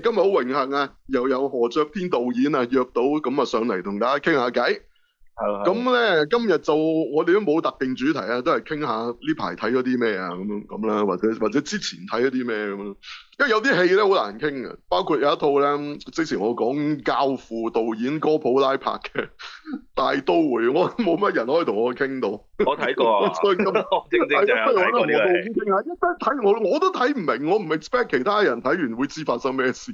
今日好榮幸啊，又有何爵天導演啊約到咁啊上嚟同大家傾下偈。咁咧今日就我哋都冇特定主題啊，都係傾下呢排睇咗啲咩啊咁啦，或者之前睇咗啲咩咁樣。因為有啲戲咧好難傾嘅，包括有一套咧之前我講教父導演哥普拉拍嘅《大都會》，我冇乜人可以同我傾到。我睇過啊，所以咁正就有睇過呢個戲。睇我都睇唔明，我唔 expect 其他人睇完會知發生咩事，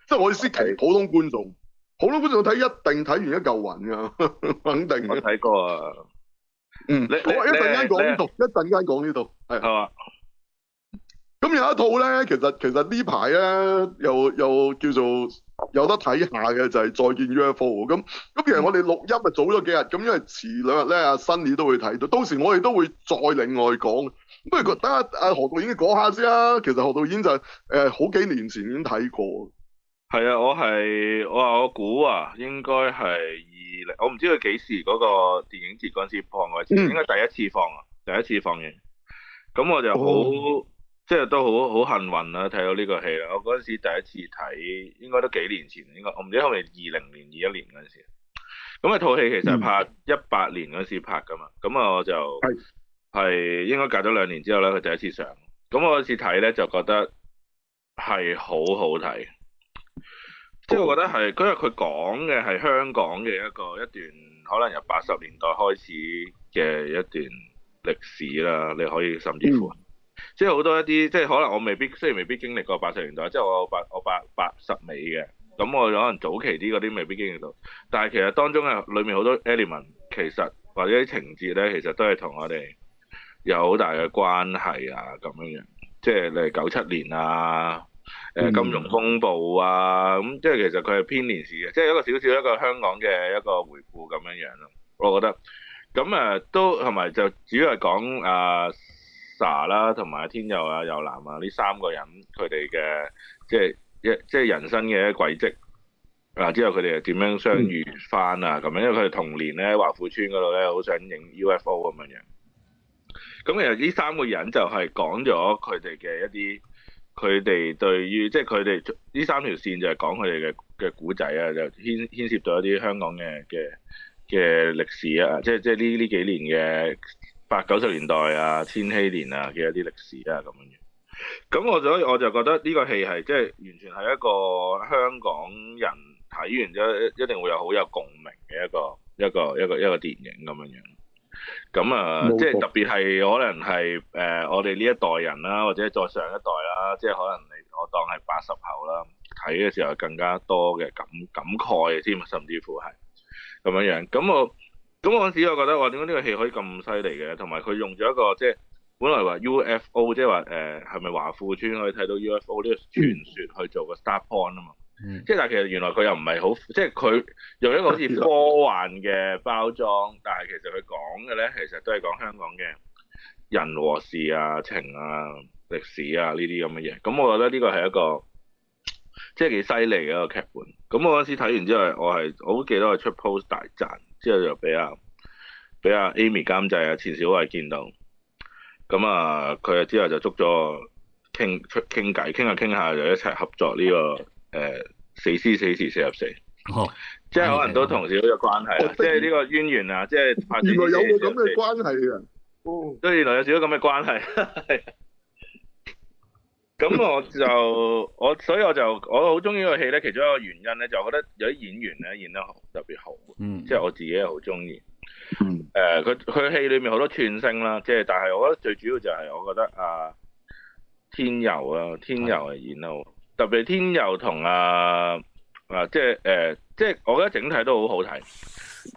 即係我意思係普通觀眾。普通觀眾睇一定睇完一嚿雲噶，肯定。我睇過啊。我一陣間講呢度，一陣間講呢度，係啊。咁有一套咧，其實呢排咧又叫做有得睇下嘅，就係再見 UFO 咁。其實我哋錄音咪早咗幾日，咁因為遲2日咧，阿 Sunny 都會睇到，到時我哋都會再另外講。不如等阿何導演講下先啦。其實何導演就好幾年前已經睇過。係啊，我估啊，應該係我唔知佢幾時嗰個電影節嗰陣時放嘅，應該第一次放啊，第一次放映。咁我就好，即係都好幸運啦，睇到呢個戲啦。我嗰陣時第一次睇，應該都幾年前，應該我唔知係咪20年、21年嗰陣時。咁套戲其實係拍18年嗰陣時拍噶嘛。咁我就係應該隔咗2年之後咧，佢第一次上。咁我嗰次睇咧就覺得係好好睇。即係我覺得係，因為佢講嘅係香港嘅一段可能由80年代開始嘅一段歷史啦，你可以甚至乎，即係好多一啲，即係可能我雖然未必經歷過80年代，即係我80尾嘅，咁我可能早期啲嗰啲未必經歷到，但係其實當中裏面好多 element 其實或者啲情節咧，其實都係同我哋有好大嘅關係啊咁樣，即係例如97年啊。金融風暴啊，咁即係其實佢係編年史嘅，即係一個香港嘅一個回顧咁樣咯。我覺得咁都同埋就主要係講阿 Sa 啦，同埋天佑啊、佑南啊呢3個人佢哋嘅即係人生嘅軌跡啊，之後佢哋又點樣相遇翻啊咁樣，因為佢哋童年咧華富村嗰度咧好想影 UFO 咁樣。咁其實呢3個人就係講咗佢哋嘅一啲。佢哋對於即係佢哋呢3條線就係講佢哋嘅古仔啊，就牽涉到一啲香港嘅歷史啊，即係呢幾年嘅80、90年代啊、千禧年啊嘅一啲歷史啊咁樣。咁所以我就覺得呢個戲係即係完全係一個香港人睇完之後一定會有好有共鳴嘅一個電影咁樣。咁即係特別係可能係我哋呢一代人啦，或者再上一代啦，即係可能我當係80後啦，睇嘅時候更加多嘅感慨添，甚至乎係咁樣。咁嗰陣時我覺得點解呢個戲可以咁犀利嘅？同埋佢用咗一個即係本來話 UFO， 即係話係咪華富村可以睇到 UFO 呢個傳說去做個 start point 啊嘛。即係但係其實原來佢又唔係好，即係佢用一個好似科幻嘅包裝，但係其實佢講嘅咧，其實都係講香港嘅人和事啊、情啊、歷史啊呢啲咁嘅嘢。咁我覺得呢個係一個即係幾犀利嘅一個劇本。咁我嗰時睇完之後，我好記得我出 post 大讚，之後就俾阿 Amy 監製啊、錢小偉見到，咁佢之後就捉咗我傾偈，傾下就一齊合作呢個。死屍死時44，即係可能都同少少嘅關係啦，即係呢個淵源啊，即係原來有個咁嘅關係嘅，都原來有少少咁嘅關係。咁所以我好中意呢個戲咧，其中一個原因咧，就我覺得有啲演員咧演得特別好，即係我自己又好中意。佢戲裏面好多串聲啦，即係但係我覺得最主要就係我覺得天佑係演得好。特別天佑同即係我覺得整體都好好睇，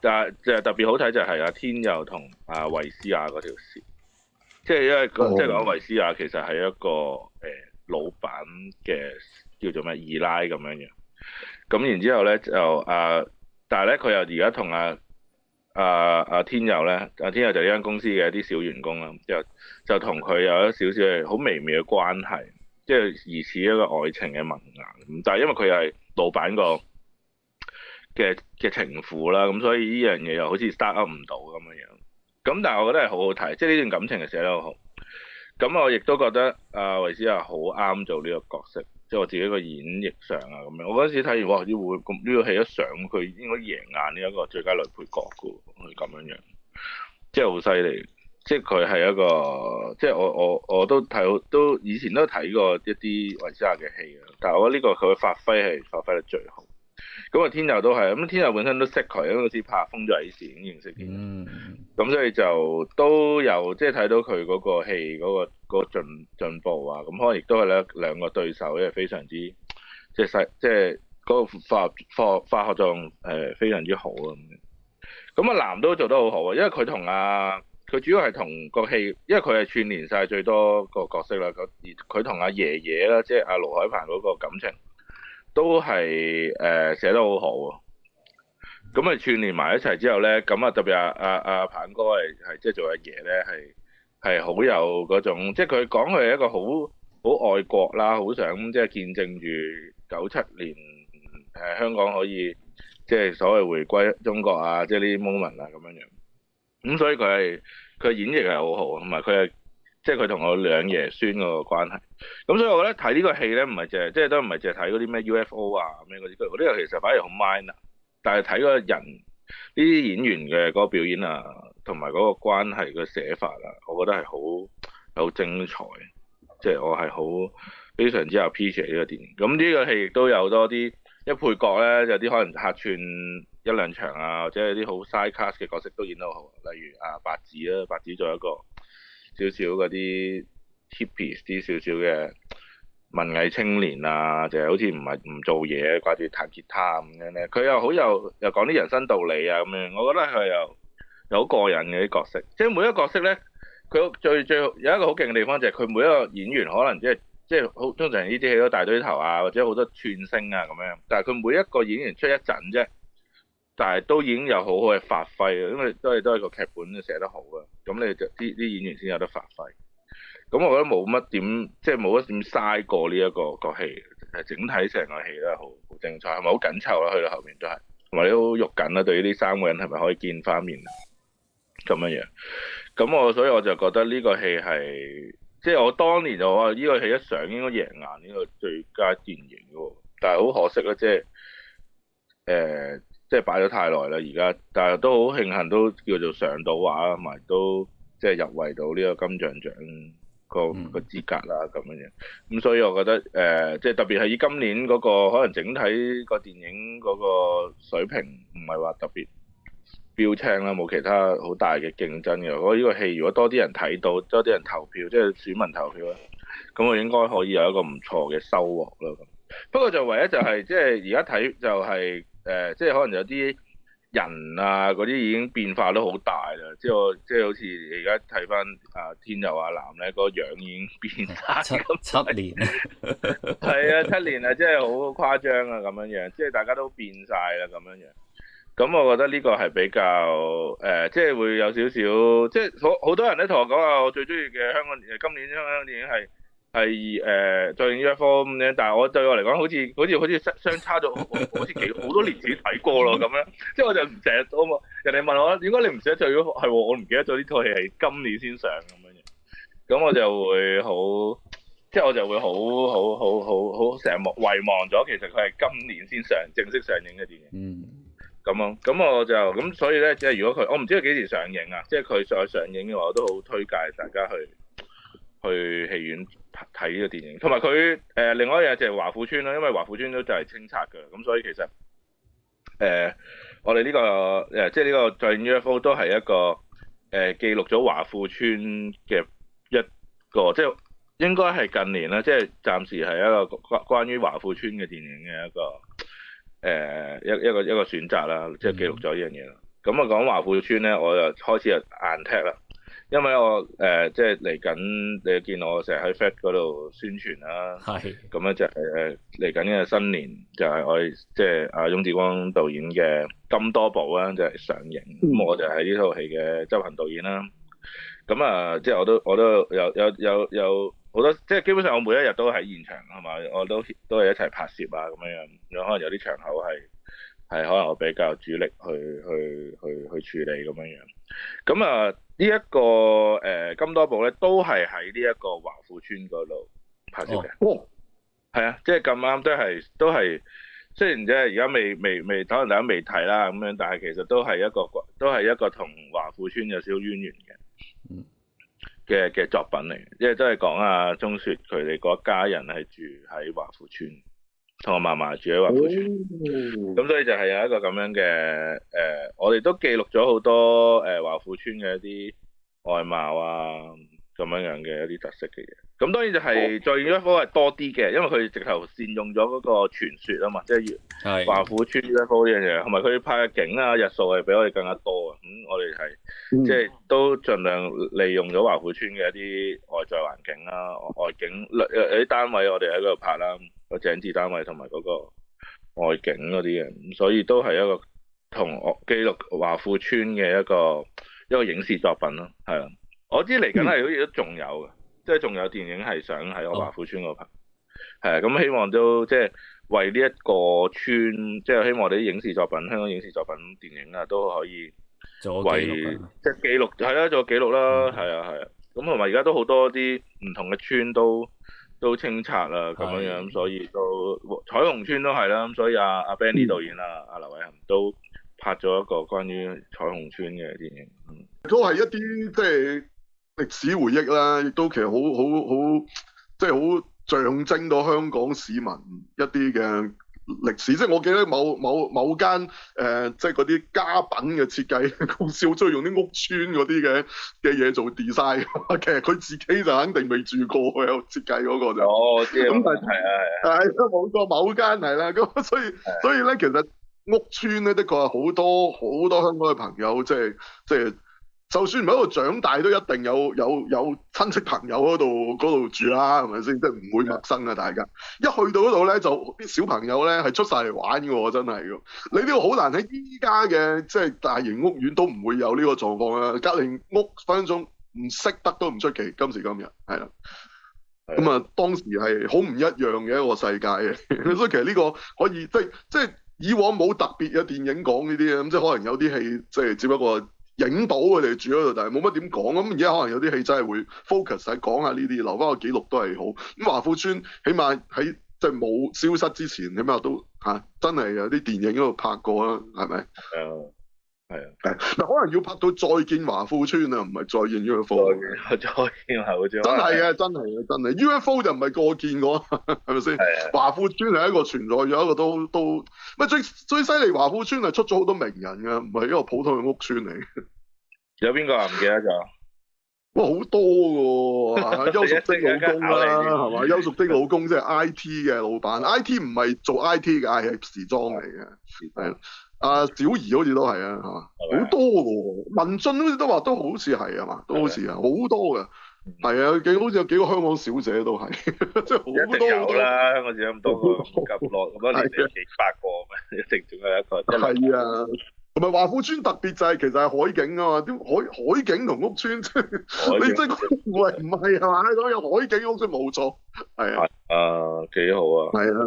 但係就特別好睇就係天佑同維斯亞嗰條線，即係因為即係講維斯亞其實係一個老闆嘅叫做咩二奶咁樣嘅，咁然之後咧就但係咧佢又而家同天佑咧，天佑就呢間公司嘅一啲小員工啦，就同佢有一少少好微妙嘅關係。即係疑似一個愛情嘅萌芽，但係因為佢又係老闆個嘅情婦啦，咁所以呢樣嘢又好似 start up 唔到咁樣。咁但係我覺得係好好睇，即係呢段感情係寫得好好。咁我亦都覺得維斯亞好啱做呢個角色，即係我自己個演繹上啊咁樣。我嗰陣時睇完，哇！呢個戲一上，佢應該贏硬呢一個最佳女配角㗎喎，佢咁樣樣，即係好犀利。即係佢係一個，即係我都睇都以前都睇過一啲維斯亞嘅戲啊，但係我覺得呢個佢嘅發揮係發揮得最好。咁啊，天佑都係咁，天佑本身都識佢，因為好似拍《風再起時》已經認識天佑。咁所以就都有即係睇到佢嗰個戲嗰個進步啊。咁可能亦都係咧兩個對手咧非常之即係嗰個化學作用非常之好啊。咁啊，男都做得好好啊，因為佢同佢主要係同個戲，因為佢係串聯晒最多個角色啦。而佢同阿爺爺啦，即係阿盧海鵬嗰個感情都係寫得好好啊。咁啊串聯埋一齊之後咧，咁啊特別阿鵬哥係即係做阿爺咧，係好有嗰種，即係佢講佢係一個好愛國啦，好想即係見證住97年香港可以即係所謂回歸中國啊，即係呢啲 moment 啊咁樣樣。咁所以佢演繹係好好，同埋佢係即係佢同我兩爺孫嗰個關係。咁所以我覺得睇呢個戲咧，唔係淨係即係都唔係淨係睇嗰啲咩 UFO 啊咩嗰啲，嗰啲其實反而好 minor。但係睇嗰個人呢啲演員嘅嗰個表演啊，同埋嗰個關係嘅寫法啊，我覺得係好精彩。即係我係好非常之 appreciate 呢個電影。咁呢個戲亦都有多啲一配角咧，有啲可能客串一兩場啊，或者係啲好 side cast 嘅角色都演得好，例如白紙啦，白紙做一個少少嗰啲 hippies 啲少少嘅文藝青年啊，就係好似唔做嘢，掛住彈吉他咁樣咧。佢又講啲人生道理啊咁樣，我覺得佢又好過癮嘅啲角色。即係每一個角色咧，佢最有一個好勁嘅地方就係佢每一個演員可能即係好通常呢啲戲都大堆頭啊，或者好多串星啊咁樣，但係佢每一個演員出一陣啫，但係都已經有好好嘅發揮嘅，因為都係個劇本寫得好啊，咁你就啲演員先有得發揮。咁我覺得冇乜點，即係冇乜點嘥過呢一個戲，係整體成個戲都係好精彩，係咪好緊湊啦？去到後面都係，同埋你好肉緊啦。對於呢三個人係咪可以見翻面咁樣樣？咁所以我就覺得呢個戲係，即係我當年就話呢個戲一上應該贏硬呢個最佳電影嘅喎，但係好可惜啦，即係擺咗太耐啦而家，但係都好慶幸都叫做上到畫，同埋都即係入圍到呢個金像獎個資格啦咁樣樣。咁所以我覺得即係特別係以今年嗰個可能整體個電影嗰個水平唔係話特別標青啦，冇其他好大嘅競爭嘅。我呢個戲如果多啲人睇到，多啲人投票，即係選民投票咧，咁我應該可以有一個唔錯嘅收穫咯。不過就唯一就係即係而家睇就係即係可能有啲人啊嗰啲已經變化都好大啦。即係好似而家睇翻天佑阿南咧，個樣已經變晒7年係啊，7年啊，真係好誇張啊咁樣樣，即係大家都變晒啦咁樣樣。咁我覺得呢個係比較即係會有少少，即係好多人咧同我講話，我最中意嘅香港今年香港電影係再影 UFO 咁樣，但係對我嚟講好似相差咗，好似好多年前睇過咯咁樣，即係我就唔成日人哋問我點解你唔寫最係喎，我唔記得咗呢套戲係今年先上咁樣，咁我就會即係我就會好成日遺忘咗，其實佢係今年先正式上映嘅電影。咁我就咁，所以咧，即係如果我唔知佢幾時上映啊，即係佢再上映嘅話，我都好推介大家去戲院睇呢個電影。同埋佢另外一樣就係華富村啦，因為華富村都就係清拆嘅，咁所以其實我哋呢個即係呢個再影 UFO 都係一個記錄咗華富村嘅一個，即係應該係近年啦，即係暫時係一個關於華富村嘅電影嘅一個。一個選擇啦，即係記錄咗呢樣嘢啦。咁啊講華富村咧，我就開始硬踢啦，因為我即係嚟緊，你見我成日喺 Fat 嗰度宣傳啦。係。咁咧就嚟緊嘅新年就係我哋即係阿翁子光導演嘅金多寶啦，就係上映。咁我就係呢套戲嘅執行導演啦。咁即係我都有。好多即係基本上我每一日都喺現場係嘛，我都係一齊拍攝啊咁樣，可能有啲場口係可能我比較主力去處理咁樣。咁呢一個金多寶咧都係喺呢一個華富村嗰度拍攝嘅。係啊，即係咁啱都係，雖然即係而家未，可能大家未睇啦咁樣，但係其實都係一個同華富村有少少淵源嘅作品嚟嘅，即係都係講阿鐘雪佢哋嗰一家人係住喺華富村，同我嫲嫲住喺華富村，咁所以就係有一個咁樣嘅我哋都記錄咗好多華富村嘅一啲外貌啊咁樣嘅一啲特色嘅嘢。咁當然就係再 UFO 係多啲嘅，因為佢直頭善用咗嗰個傳說啊嘛，即係華富村 UFO 呢樣嘢，同埋佢拍嘅景啊日數係比我哋更加多啊。咁我哋係即係都盡量利用咗華富村嘅一啲外在環境啦、外景有啲單位我哋喺嗰度拍啦，個井字單位同埋嗰個外景嗰啲嘅，咁所以都係一個同記錄華富村嘅一個影視作品咯，係啊。我知嚟緊係好似都仲有嘅。即係仲有電影係想喺我華富村嗰度拍，係啊，咁希望都即係為呢一個村，即係希望我哋啲影視作品、香港影視作品、電影啊都可以為即係記錄，係啦，做記錄啦，係啊，係啊，咁同埋而家都好多啲唔同嘅村都清拆啦，咁樣樣，所以都彩虹村都係啦，咁所以阿 Benny 導演阿劉偉恒都拍咗一個關於彩虹村嘅電影，都係一啲即係歷史回憶啦，亦都其實好即係好象徵到香港市民一啲嘅歷史。即係我記得某間即係嗰啲家品嘅設計公司好中意用啲屋村嗰啲嘅嘢做 design。其實佢自己就肯定未住過，佢有設計嗰個就。哦，知啊。咁但係冇錯，某間係啦。咁所以咧，其實屋村咧的確係好多香港嘅朋友，即係。就算唔喺度長大，都一定有親戚朋友嗰度住啦，係咪先？即係唔會陌生啊！大家一去到嗰度咧，就啲小朋友咧係出晒嚟玩嘅喎，真係嘅。你呢個好難喺依家嘅即係大型屋苑都唔會有呢個狀況啊！隔離屋分分鐘唔識得都唔出奇，今時今日係啦。咁啊，當時係好唔一樣嘅一個世界嘅，所以其實呢個可以即係以往冇特別嘅電影講呢啲啊，咁即係可能有啲戲即係只不過。影到佢哋住嗰度，但係冇乜點講咁。而家可能有啲戲真係會 focus 喺講下呢啲，留翻個記錄都係好。咁華富村起碼喺即係冇消失之前，起碼都真係有啲電影嗰度拍過啦，係咪？係啊。嗱，可能要拍到再見華富村啊，唔係再見 UFO。再見華富村。真係嘅，真係 UFO 就唔係過見過，係咪先？華富村係一個存在咗一個都乜最犀利，華富村係出咗好多名人㗎，唔係一個普通嘅屋村嚟。有邊個啊？唔記得咗。哇，好多㗎喎，邱淑貞老公啦，係嘛？邱淑貞老公即係 I T 嘅老闆，I T 唔係做 I T 嘅，係時裝嚟嘅，係阿小儀好似都係啊，係嘛？好多㗎喎，文俊好似都話都好似係啊嘛，都好似啊，好多㗎。係啊，好似有幾個香港小姐都係，即係好多有啦，香港小姐咁多個咁落咁多年幾百個咩？一定仲有一個。係啊。同埋華富村特別就係其實係海景啊嘛，啲海景同屋村即係你真係唔係係嘛？咁有海景屋村冇錯，係啊。幾好啊。係啊，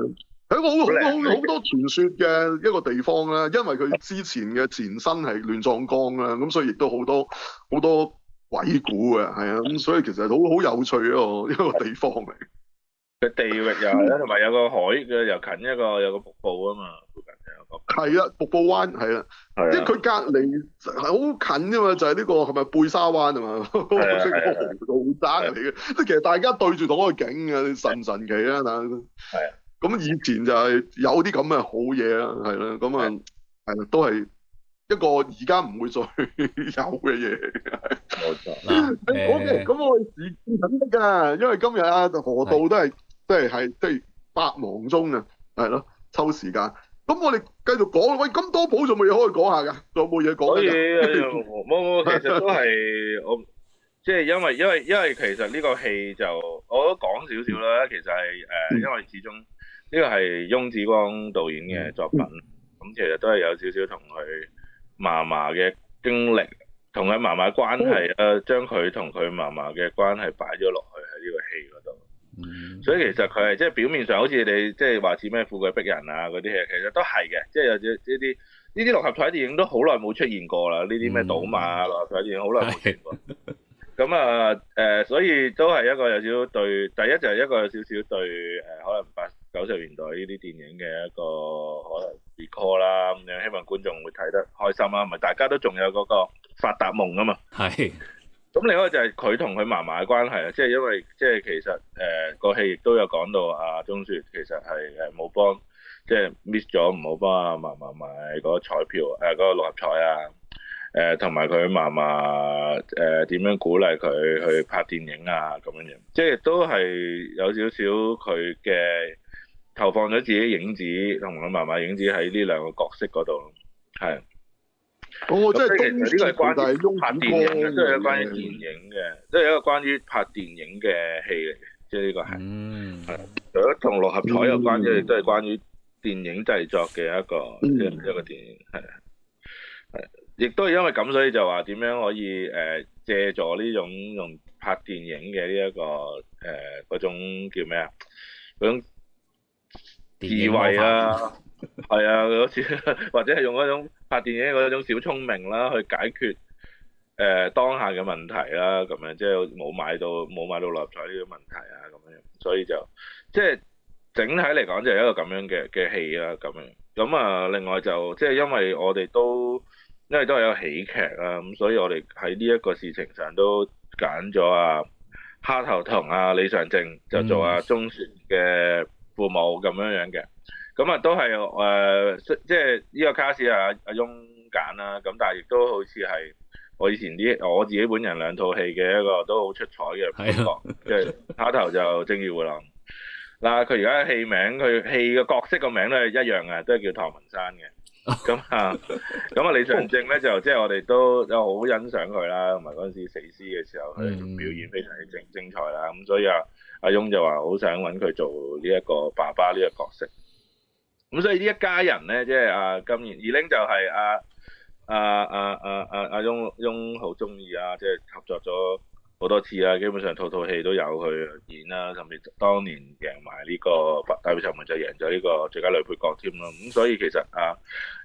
係一個好多傳說嘅一個地方啦，因為佢之前嘅前身係亂葬崗啦，咁所以亦都好多鬼故嘅，係啊，咁所以其實好有趣一個地方嚟。嘅地域又係啦，同埋有個海嘅又近有個瀑布啊嘛，附近有個。係啊，瀑布灣係啦，因為佢隔離係好近啫嘛，就係呢個係咪貝沙灣啊嘛，即係個豪宅嚟嘅，即係其實大家對住同一個景嘅，神唔神奇啊？係啊。咁以前就係有啲咁嘅好嘢啦，係啦，咁啊係啦，都係一個而家唔會再有嘅嘢。冇錯。OK，咁我哋時間緊迫㗎，因為今日阿何導都係即係百忙中啊，係咯，抽時間。咁我哋繼續講，喂，咁多寶仲冇嘢可以講下㗎？仲有冇嘢講？可以，冇，其實都係我即係因為其實呢個戲就我都講少少啦。其實係因為始終呢個係翁子光導演嘅作品，咁其實都係有少少同佢嫲嫲嘅經歷，同佢嫲嫲關係啊，將佢同佢嫲嫲嘅關係擺咗落去喺呢個戲嗰度。所以其實佢係即係表面上好似你即係話似咩富貴逼人啊嗰啲嘢，其實都係嘅，即係有啲呢啲六合彩電影都好耐冇出現過啦。呢啲咩賭馬六合彩電影好耐冇出現過。咁啊所以都係一個有少少對，第一就係一個有少少對可能80、90年代呢啲電影嘅一個可能 recall 啦，咁樣希望觀眾會睇得開心啦，咪大家都仲有嗰個發達夢啊嘛。係。咁另外就係佢同佢嫲嫲嘅關係啊，即係因為即係其實個戲亦都有講到阿鐘雪其實係冇幫，即係 miss 咗唔好幫阿嫲嫲買嗰個彩票嗰個六合彩啊。同埋佢嫲嫲點樣鼓勵佢去拍電影啊咁樣，即係都係有少少佢嘅投放咗自己影子同佢嫲嫲影子喺呢兩個角色嗰度，係。哦，即係其實呢個係關於拍電影嘅，都係關於電影嘅，都係一個關於拍電影嘅戲嚟嘅，即係呢個係。除咗同六合彩有關，亦都係關於電影製作嘅一個電影，係。亦都係因為咁，所以就話點樣可以借助呢種用拍電影嘅呢一個嗰種叫咩啊？嗰種智慧啦，係啊，好似或者係用嗰種拍電影嗰種小聰明啦，去解決當下嘅問題啦，咁樣即係冇買到六合彩呢個問題啊，咁樣，所以就即係整體嚟講就係一個咁樣嘅戲啦，咁樣。咁啊，另外就即係因為我哋因為都係有喜劇啦，咁所以我哋喺呢一個事情上都揀咗蝦頭同李尚正就做鐘雪嘅父母咁樣嘅，咁啊都係即係呢個卡士阿翁揀啦，咁但係亦都好似係我以前我自己本人兩套戲嘅一個都好出彩嘅配角，即係蝦頭就正義迴廊。嗱，佢而家戲名佢戲嘅角色個名都係一樣嘅，都係叫唐文山嘅。咁李尚正咧就即係我哋都有好欣賞佢啦，同埋嗰陣時死屍嘅時候佢表演非常之精彩啦，咁所以阿翁就話好想揾佢做呢一個爸爸呢個角色。咁所以呢一家人咧，即係金賢二玲就係阿翁好中意啊，即係合作咗好多次啊，基本上套戲都有佢演啦，甚至當年贏埋呢個大會長門就贏咗呢個最佳女配角添咯。咁所以其實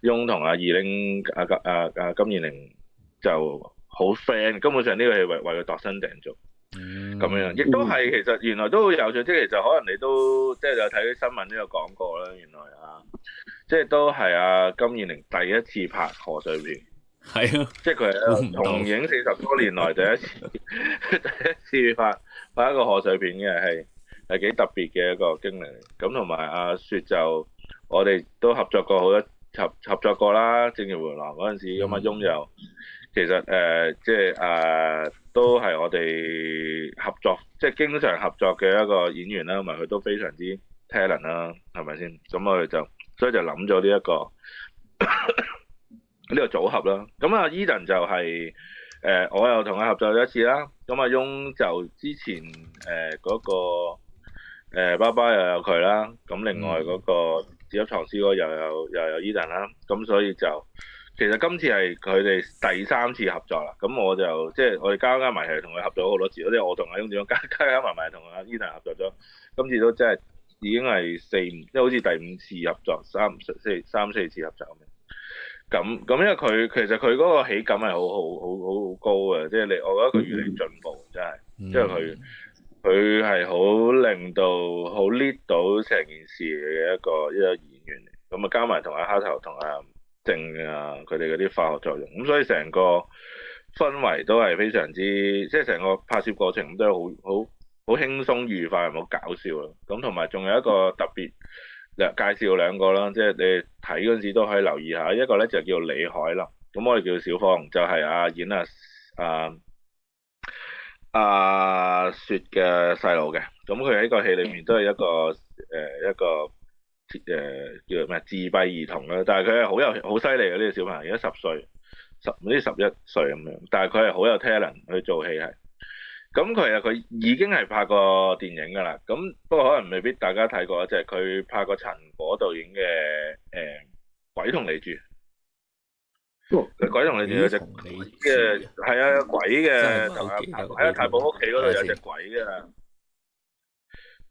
翁同二玲金燕玲就好 friend， 根本上呢個係為佢度身訂做咁樣，亦都係其實原來都好有趣，即係其實可能你都即係有睇啲新聞都有講過啦，原來即係都係金燕玲第一次拍賀歲片。係啊，即係佢係同影40多年來第一次拍一個賀歲片嘅，係幾特別嘅一個經歷。咁同埋阿雪就我哋都合作過好多合作過啦，正義迴廊嗰陣時咁，阿翁又其實即係都係我哋合作即係經常合作嘅一個演員啦，同埋佢都非常之 talent 啦，係咪先？咁我哋所以就諗咗呢一個呢個組合啦，咁Eden 就係我又同佢合作咗一次啦，咁阿翁就之前嗰個爸爸又有佢啦，咁另外嗰個紙盒藏屍嗰個又有 Eden 啦，咁所以就其實今次係佢哋第3次合作啦，咁我就即係我哋加埋係同佢合作好多次，即係我同阿翁點樣加埋同阿 Eden 合作咗，今次都真係已經係即係好似第5次合作，三四次合作咁樣。咁因為佢其實佢嗰個喜感係好高嘅，即係我覺得佢越嚟越進步，真係，即係佢係好令到好 lead 到成件事嘅一個演員嚟，咁加埋同阿蝦頭同阿正佢哋嗰啲化學作用，咁所以成個氛圍都係非常之，即係成個拍攝過程都係好輕鬆愉快，好搞笑咯。咁同埋仲有一個特別。介紹2個啦，即係你睇嗰陣時都可以留意下。一個咧就叫李海林，咁我哋叫小方，就係演雪嘅細路嘅。咁佢喺個戲裏面都係一個叫咩自閉兒童啦，但係佢係好犀利嘅呢個小朋友，而家10歲，唔知11歲咁樣，但係佢係好有 talent 去做戲係。咁佢已經係拍過電影㗎啦，咁不過可能未必大家睇過，就係佢拍過陳果導演嘅鬼同你住。佢鬼同你住有隻鬼嘅，係啊，鬼嘅，喺太保屋企嗰度有隻鬼嘅。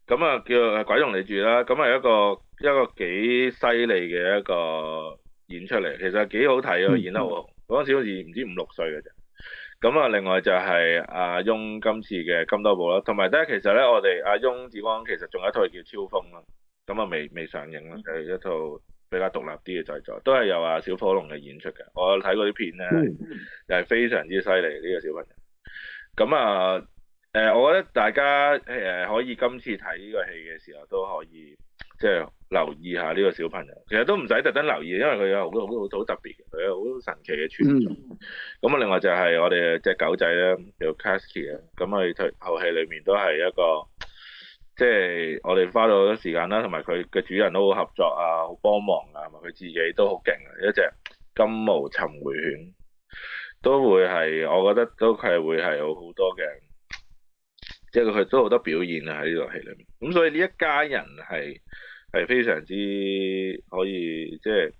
咁叫鬼同你住啦，咁係一個幾犀利嘅一個演出嚟，其實幾好睇啊，演得好好。嗰陣時好似唔知5、6歲嘅啫。咁啊，另外就係阿翁今次嘅金多寶啦，同埋咧其實咧我哋阿翁子光其實仲有一套叫超風啦，咁啊未上映啦，係一套比較獨立啲嘅製作，都係由阿小火龍嘅演出嘅。我有睇過啲片咧，又係非常之犀利呢個小朋友。咁啊我覺得大家可以今次睇呢個戲嘅時候都可以即係留意下呢個小朋友。其實都唔使特登留意，因為佢有好特別嘅，佢有好神奇嘅存在。咁啊，另外就係我哋隻狗仔咧叫 Kasky 啊，咁佢後戲裏面都係一個即係我哋花咗好多時間啦，同埋佢嘅主人都好合作啊，好幫忙啊，同埋佢自己都好勁啊，一隻金毛尋回犬都會係，我覺得都係會係有好多嘅。即係佢都好多表現啊喺呢個戲裏面，咁所以呢一家人係非常之可以，即係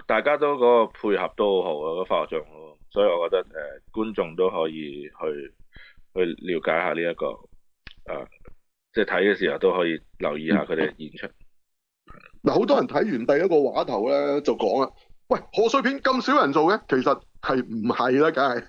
大家都嗰個配合都好好啊，個化學作用好，所以我覺得觀眾都可以去了解下呢一個即係睇嘅時候都可以留意下佢哋嘅演出。嗱，好多人睇完第一個話頭咧就講啦，喂，賀歲片咁少人做嘅，其實係唔係啦？梗係，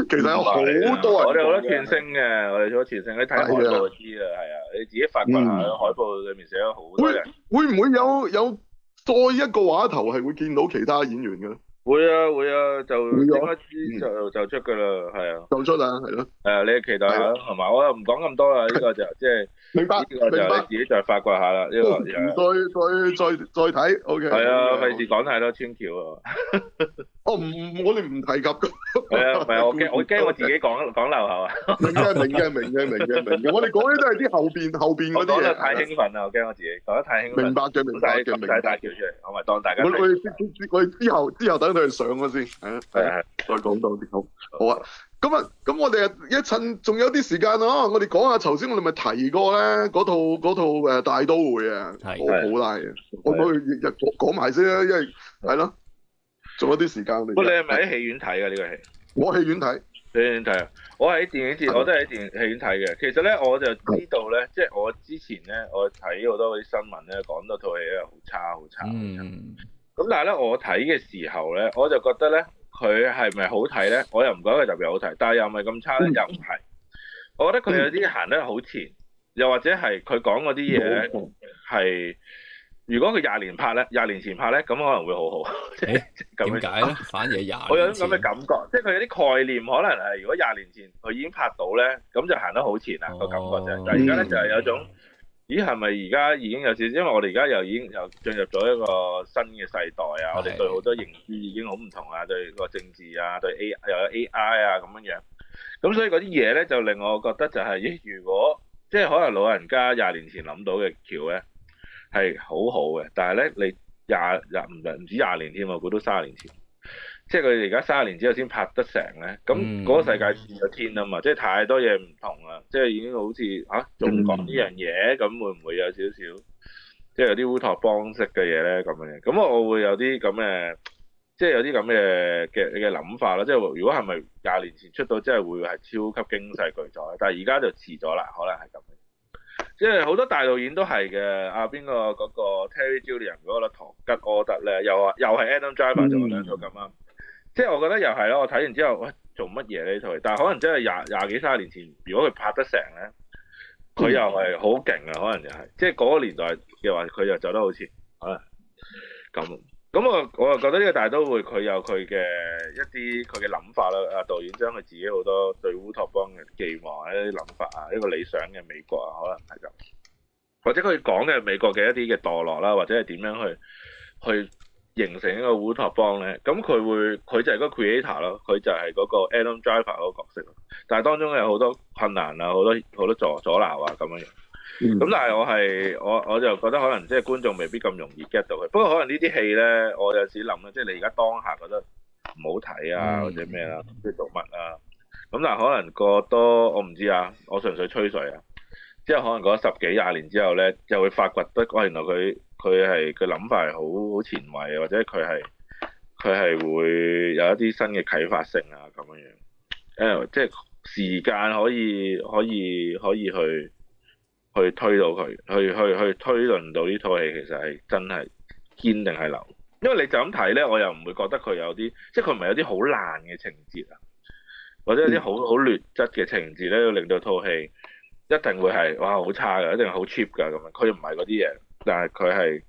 其實有好多人。我哋好多串星嘅，我哋好多串星，你睇海報就知啦，係啊，你自己發掘下海報裏面寫咗好多人。會唔會有再一個話頭係會見到其他演員嘅？會啊，就應該知就出噶啦，係啊，就出啦，係咯。你期待下，同埋我又唔講咁多啦，呢個就即係明白，呢個就你自己再發掘下啦，呢個再睇，OK。係啊，費事講太多穿橋啊。我哋唔提及㗎。係啊，唔係我驚我自己講漏口啊。明嘅。我哋講嘅都係啲後邊嗰啲嘢。講得太興奮啦，我驚我自己講得太興奮。明白嘅。唔使大橋出嚟，我咪當大家。我哋之後等佢上咗先，係再講多啲好啊。咁我哋一趁仲有啲時間啊，我哋講下頭先我哋咪提過咧嗰套大都會啊，好拉嘅，我講埋先啦，因為係咯，仲有啲時間。你係咪喺戲院睇㗎呢個戲？我戲院睇。戲院睇啊！我喺電影節，我都係喺戲院睇嘅。其實咧，我就知道咧，即係我之前咧，我睇好多嗰啲新聞咧，講到套戲咧好差。咁但係咧，我睇嘅時候咧，我就覺得咧，佢係咪好睇咧？我又唔覺得佢特別好睇，但係又唔係咁差咧，又唔係。我覺得佢有啲行得好前，又或者係佢講嗰啲嘢咧係。如果佢廿年前拍咧，咁可能會好好。點解咧？反而係廿年前。我有種咁嘅感覺，即係佢有啲概念，可能係如果廿年前佢已經拍到咧，咁就行得好前啦個感覺就係。但係而家咧就係有種，咦係咪而家已經有少少？因為我哋而家又已經進入咗一個新嘅世代啊，我哋對好多認知已經好唔同啊，對個政治啊，對又有 AI 啊咁樣。咁所以嗰啲嘢咧就令我覺得就係，咦如果即係可能老人家廿年前諗到嘅橋咧。係好好嘅，但係咧你唔止廿年添啊，估都30年前，即係佢哋而家30年之後先拍得成咧，咁嗰個世界變咗天啊嘛，即係太多嘢唔同啦，即係已經好似仲講呢樣嘢，咁會唔會有少少即係有啲烏托邦式嘅嘢咧咁樣？咁我會有啲咁嘅，即係有啲咁嘅諗法啦，即係如果係咪20年前出到，即係會係超級經濟巨作，但係而家就遲咗啦，可能係咁。即係好多大導演都係嘅，邊個嗰個 Terry Gilliam 嗰個啦，唐吉柯德咧，又係 Adam Driver 做兩套咁啊！即係我覺得又係咯，我睇完之後，喂，做乜嘢呢套戲？但係可能真係廿幾30年前，如果佢拍得成咧，佢又係好勁啊！可能就係，即係嗰個年代嘅話，佢又走得好前，可能咁。咁我又覺得呢個大都會佢有佢嘅一啲佢嘅諗法啦。導演將佢自己好多對烏托邦嘅寄望一啲諗法啊，一個理想嘅美國啊，可能係咁，或者佢講嘅美國嘅一啲嘅墮落啦，或者係點樣去形成一個烏托邦咧？咁佢就係個 creator 咯，佢就係嗰個 Adam Driver 嗰個角色咯。但係當中有好多困難啊，好多阻撓啊咁樣。咁但係我就覺得可能即係觀眾未必咁容易 get 到佢。不過可能呢啲戲咧，我有時諗咧，即係你而家當下覺得唔好睇啊，或者咩啦，唔知做乜啊。咁但係可能過多我唔知啊，我純粹吹水啊。即係可能過10幾20年之後咧，就會發掘得原來佢諗法係好前衛，或者佢係會有一啲新嘅啟發性啊咁樣。即係時間可以去推到佢，去推論到呢套戲其實係真係堅定係流，因為你就咁睇咧，我又唔會覺得佢有啲，即係佢唔係有啲好爛嘅情節啊，或者有啲好劣質嘅情節咧，要令到套戲一定會係哇好差㗎，一定係好 cheap 㗎咁樣。佢唔係嗰啲嘢，但係佢係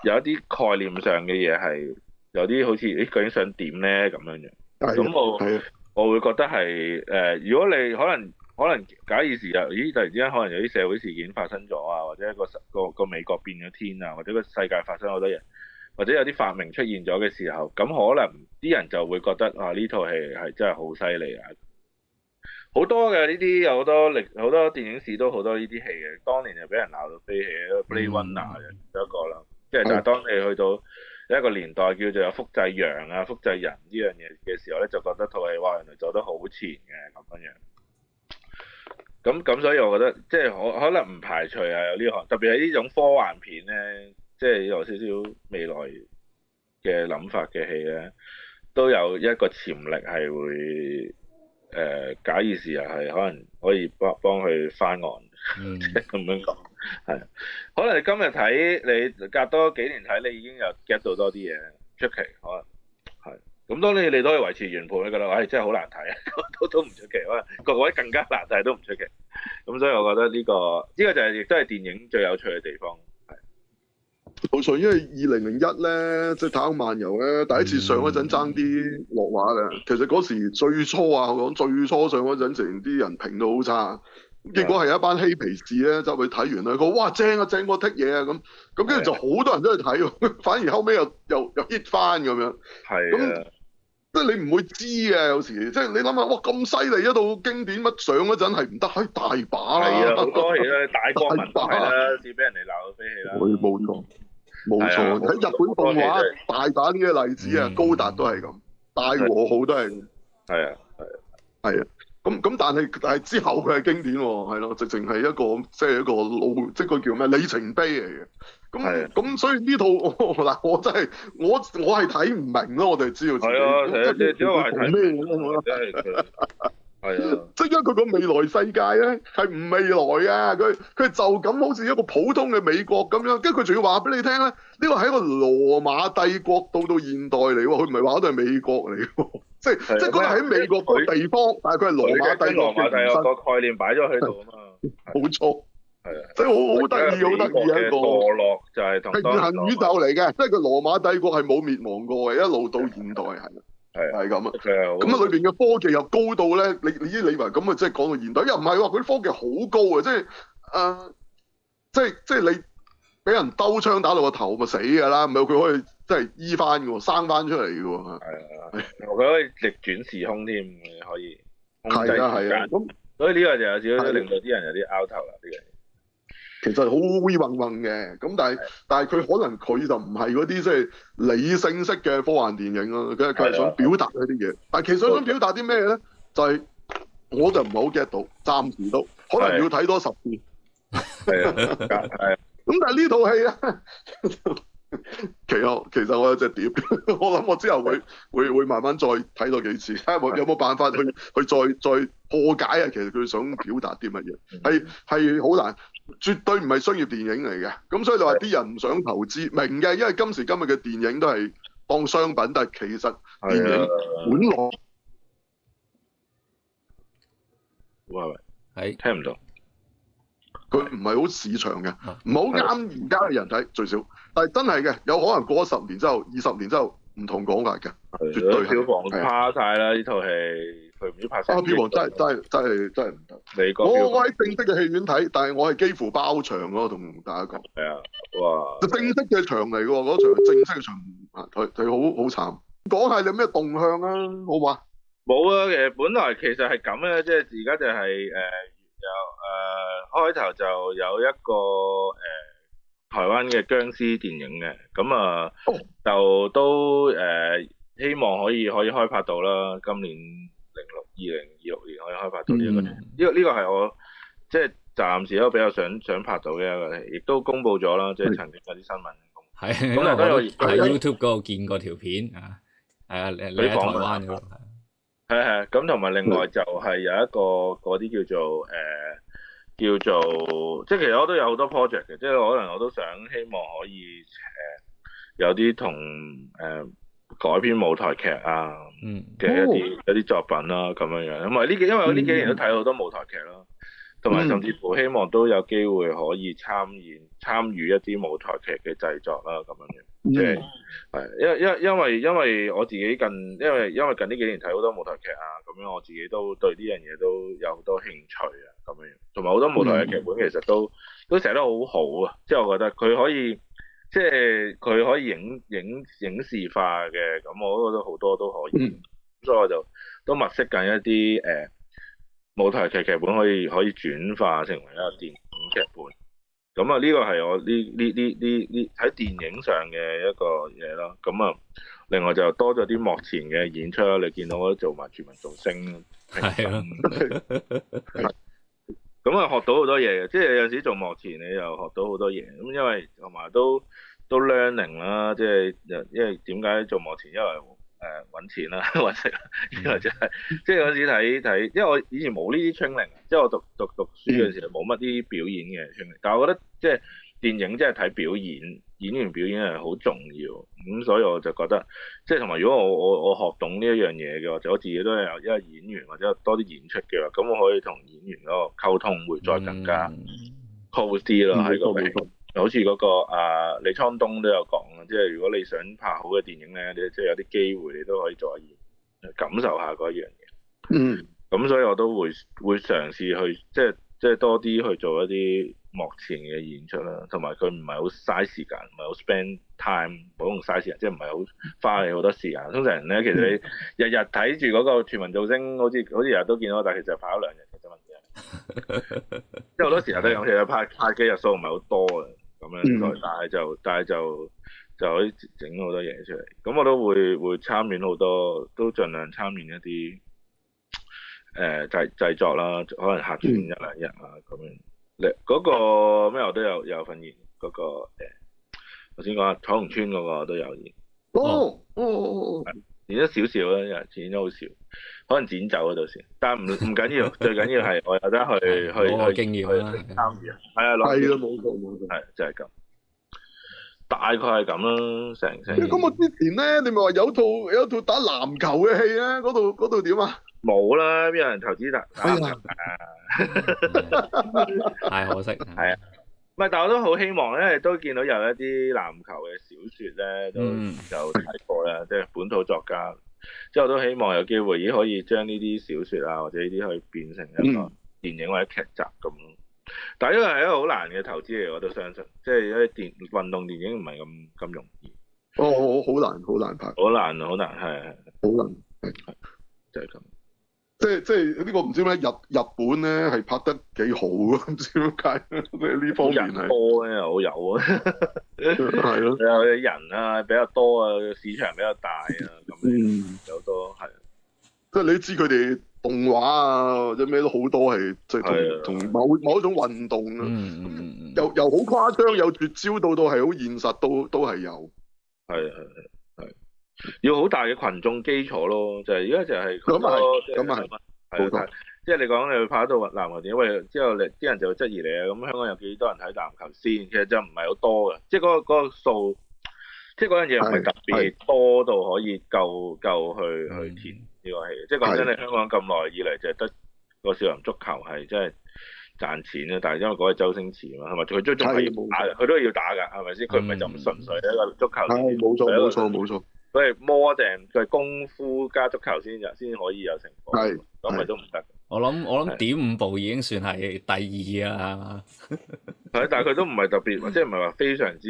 有一啲概念上嘅嘢係有啲好似咦究竟想點咧咁樣樣。咁我會覺得係如果你可能假以時日，咦突然之間可能有啲社會事件發生咗啊，或者個美國變咗天啊，或者個世界發生好多嘢，或者有啲發明出現咗嘅時候，咁可能啲人就會覺得啊呢套戲係真係好犀利啊！好多嘅呢啲有好多電影史都好多呢啲戲嘅，當年就俾人鬧到飛起，Blade Runner 有一個啦，即係但係當你去到一個年代叫做有複製羊啊、複製人呢樣嘢嘅時候咧，就覺得套戲哇原來做得好前嘅咁樣。咁所以我覺得即係可能唔排除係有呢行，特別係呢種科幻片咧，即係有少少未來嘅諗法嘅戲咧，都有一個潛力係會假以時日係可能可以幫佢翻案，即係咁樣講係。可能你今日睇，你隔多幾年睇，你已經有 get 到多啲嘢出奇，可能係。咁當你都係維持原判，你覺得唉真係好難睇啊，都唔出奇，可能個位更加難睇都唔出奇。咁所以我覺得呢個就係亦都係電影最有趣嘅地方。冇錯，因為2001咧，即係《太空漫遊》咧，第一次上嗰陣爭啲落畫嘅。其實嗰時最初上嗰陣，成啲人評到好差。結果係一班嬉皮士咧，就去睇完啦。佢話哇正啊，正過剔嘢啊咁。咁跟住就好多人都去睇喎，反而後尾又 hit 翻咁樣。係咁即係你唔會知嘅，有時即係你諗下，哇咁犀利一套經典乜上嗰陣係唔得，係大把啦。係啊，好多戲啦，大國民派啦，先俾人哋鬧到飛起啦。冇錯，喺日本動畫大把嘅例子啊，高達都係咁，大和號都係。係啊。咁但係之後佢係經典喎，係咯，直情係一個即係一個即係個叫咩里程碑嚟嘅。咁所以呢套嗱我真係我係睇唔明咯，我哋知道自己。即係話係睇咩咯？係啊，即係因為佢個未來世界咧係唔未來啊！佢就咁好似一個普通嘅美國咁樣，跟住佢仲要話俾你聽咧，呢個係一個羅馬帝國到現代嚟喎，佢唔係話嗰度係美國嚟喎，即係嗰度喺美國個地方，但係佢係羅馬帝國嘅個概念擺咗喺度啊嘛。冇錯，係啊，即係好得意一個墮落就係同平行宇宙嚟嘅，即係個羅馬帝國係冇滅亡過嘅，一路到現代係。係咁啊！咁啊，裏邊嘅科技又高到咧，你以為咁啊，即係講到現代又唔係喎，佢啲科技好高啊！即係你俾人兜槍打到個頭咪死㗎啦，唔係佢可以即係醫翻嘅喎，生翻出嚟嘅喎。係啊，佢可以逆轉時空添，可以控制時間。咁所以呢個就有少少令到啲人有啲拗頭啦，呢樣嘢。其實好烏混混嘅，咁但係佢可能佢就唔係嗰啲即係理性式嘅科幻電影咯，佢係想表達嗰啲嘢。但係其實想表達啲咩咧？就係我就唔係好 get 到，暫時都可能要睇多10次。係咁但係呢套戲咧，其實我有隻碟，我諗我之後會慢慢再睇多幾次，睇下有冇辦法去再破解啊！其實佢想表達啲乜嘢，係好難。絕對唔係商業電影嚟嘅，咁所以你話啲人唔想投資，明嘅，因為今時今日嘅電影都係當商品，但係其實電影本來喂，係聽唔到，佢唔係好市場嘅，唔係好啱而家嘅人睇最少，但係真係嘅，有可能過咗10年之後、20年之後唔同講法嘅，絕對係。票房趴晒啦呢套戲。佢唔知拍成票房真係唔得。美國我喺正式嘅戲院睇，但係我係幾乎包場咯，同大家講。係啊，哇！正式嘅場嚟㗎喎，嗰場正式嘅場啊，佢好慘。講下你有咩動向啊？好嘛？冇啊，本來其實係咁嘅，即係而家就係開頭就有一個台灣嘅殭屍電影嘅，咁啊就都希望可以開拍到啦，今年。2026年可以開拍到呢一個，呢個係我即係暫時都比較想拍到嘅一個戲，亦都公佈咗啦，即係曾經有啲新聞。係，咁我喺 YouTube 嗰度見過條片啊，係啊，你喺台灣嗰度。係，咁同埋另外就係有一個嗰啲叫做即係其實我都有好多 project 嘅，即係可能我都想希望可以有啲同改編舞台劇啊嘅一啲作品啦咁樣樣。因為我呢幾年都睇好多舞台劇啦，同埋甚至乎希望都有機會可以參與一啲舞台劇嘅製作啦咁樣樣。即係因為我自己因為近呢幾年睇好多舞台劇啊，咁樣我自己都對呢樣嘢都有好多興趣啊咁樣，同埋好多舞台嘅劇本其實都寫得好好啊，即係我覺得佢可以影視化嘅，咁我都覺得好多都可以，所以我就都物色緊一啲舞台劇劇本可以轉化成為一個電影劇本。咁啊，呢個係我呢喺電影上嘅一個嘢咯。咁啊，另外就多咗啲幕前嘅演出啦。你見到我都做埋全民造星，係啊，咁啊學到好多嘢嘅。即係有陣時做幕前，你又學到好多嘢。咁因為同埋都 learning 啦，即係因為點解做幕前？因為揾錢啦，揾食啦，因為即係嗰陣時睇，因為我以前冇呢啲 training，即係我讀書嘅時候冇乜啲表演嘅 training，但係我覺得即係電影即係睇表演，演員表演係好重要，咁所以我就覺得即係同埋如果我學懂呢一樣嘢嘅，或者我自己都係一個演員或者多啲演出嘅話，咁我可以同演員嗰個溝通會再更加 close 啲咯喺個位。好似嗰個李滄東都有講啊，即係如果你想拍好嘅電影咧，你即係有啲機會你都可以做下演員，感受下嗰一樣嘢。咁所以我都會嘗試去即係多啲去做一啲幕前嘅演出啦，同埋佢唔係好嘥時間，唔係好 spend time，唔好用嘥時間，即係唔係好花你好多時間。通常咧，其實你日日睇住嗰個全民造星，好似日日都見到，但係其實拍咗2日嘅啫嘛，即係好多時候都咁，其實拍嘅日數唔係好多嘅。咁樣，但係就可以整好多嘢出嚟。咁我都會參與好多，都盡量參與一啲製作啦，可能客串1-2日啊咁樣。嗰個咩我都有份演，嗰個頭先講啊彩虹村嗰個都有演。演咗少少啦，剪咗好少，可能剪走嗰度先。但係唔緊要，最緊要係我有得去經驗啦，參與。係啊，冇錯，係就係咁，大概係咁啦，成。咁我之前咧，你咪話有套打籃球嘅戲咧，嗰度點啊？冇啦，邊有人投資打籃球太可惜。係啊。唔係，但我都好希望咧，都見到有一啲籃球嘅小説咧，都有睇過啦，即係本土作家。之後都希望有機會可以將呢啲小説啊，或者呢啲可以變成一個電影或者劇集咁。但係呢個係一個好難嘅投資嚟，我都相信。即係一啲運動電影唔係咁容易。好難拍。好難，係。好難，就係咁。即係呢個唔知咩日本咧係拍得幾好啊？唔知點解即係呢方面係多咧又有啊，係咯，有人啊比較多啊，市場比較大啊咁有多係。即係你知佢哋動畫啊或者咩都好多係即係同某一種運動啊，又好誇張，有絕招到係好現實，都係有。係。要好大嘅群眾基礎咯，就係而家就係咁係，即係你講你拍到籃球電影，因為之後啲人就會質疑你啊，咁香港有幾多人睇籃球先？其實就唔係好多嘅，即係嗰個數，即係嗰樣嘢唔係特別多到可以夠去填呢個戲。即係講真，你香港咁耐以嚟就係得個少林足球係真係賺錢啊，但係因為嗰個周星馳啊嘛，係咪？佢最終係要打，佢都要打㗎，係咪先？佢唔係就咁純粹一個足球。係冇錯。佢係摸定佢係功夫加足球先可以有成果，咁咪都唔得。我諗點5步已經算係第2啊，係，但係佢都唔係特別，即係唔係話非常之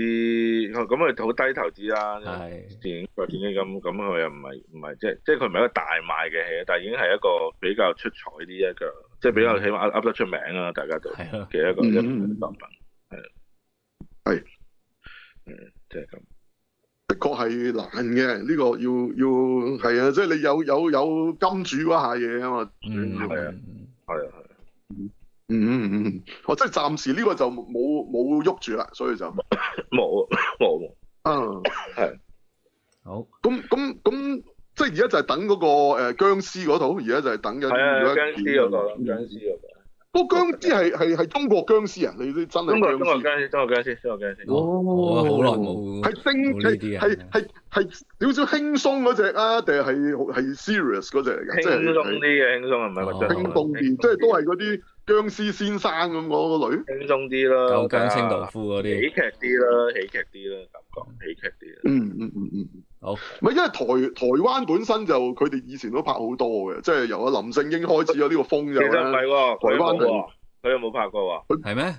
咁佢好低投資啦。電影個電影咁佢又唔係即係佢唔係一個大賣嘅戲，但係已經係一個比較出彩啲一個，即係比較起碼噏得出名啊，大家都嘅一個作品，係，即係咁。的確係難嘅，呢個要係啊，即係你有金主嗰下嘢啊嘛。係。我即係暫時呢個就冇喐住啦，所以就冇。係。好。咁即係而家就係等嗰個殭屍嗰套，而家就係等緊。係啊，殭屍嗰個。嗰個殭屍係中國殭屍啊！你啲真係中國殭屍。好耐冇。係係少少輕鬆嗰只啊，定係 serious 嗰只嚟㗎？輕鬆啲嘅，輕鬆唔係核突。輕動啲，即係都係嗰啲僵屍先生咁嗰個類。輕鬆啲咯，九姜清道夫嗰啲。喜劇啲啦，喜劇啲啦，感覺喜劇啲。好。唔係因為台灣本身就佢哋以前都拍好多嘅，即係由阿林正英開始有呢個風就其實唔係喎，台灣佢有冇拍過喎？係咩？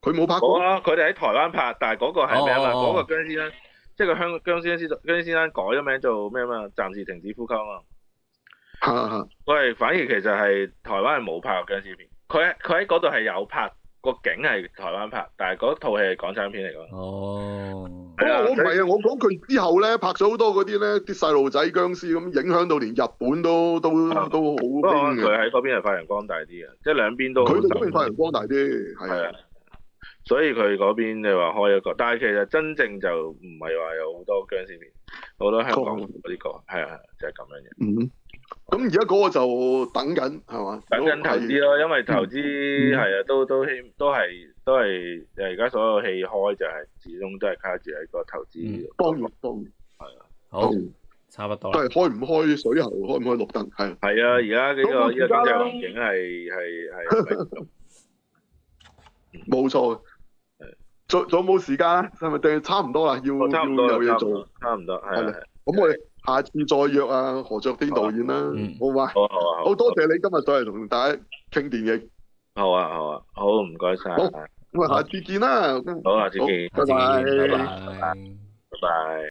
佢冇拍過啊！佢哋喺台灣拍，但係嗰個係咩啊嘛？嗰個僵屍先生，即係個僵屍先生改咗名做咩啊嘛？暫時停止呼吸啊嘛。佢係反而其實係台灣係冇拍過僵屍片，佢喺嗰度係有拍，個景係台灣拍，但係嗰套戲係港產片嚟㗎。我唔係啊！我講佢之後咧拍咗好多嗰啲咧，啲細路仔僵屍咁，影響到連日本都好興嘅。佢喺嗰邊係發揚光大啲嘅，即係兩邊都。佢哋嗰邊發揚光大啲，係啊。所以佢嗰邊你話開一個，但係其實真正就唔係話有好多僵屍片，好多香港嗰啲個係啊，就係咁樣嘅。咁而家嗰個就等緊係嘛？等緊投資咯，因為投資係啊，都係而家所有戲開就係始終都係卡住喺個投資。當然係啊。好，差唔多啦。都係開唔開水喉，開唔開綠燈係。係啊，而家呢個經濟環境係冇錯。仲有冇時間啊？係咪定差唔多啦？要有嘢做，差唔多係。咁我哋下次再約啊何爵天導演啦，好嘛？好多謝你今日上嚟同大家傾電影。好啊，好唔該晒。好，咁啊下次見啦。好，下次見。拜拜。拜拜。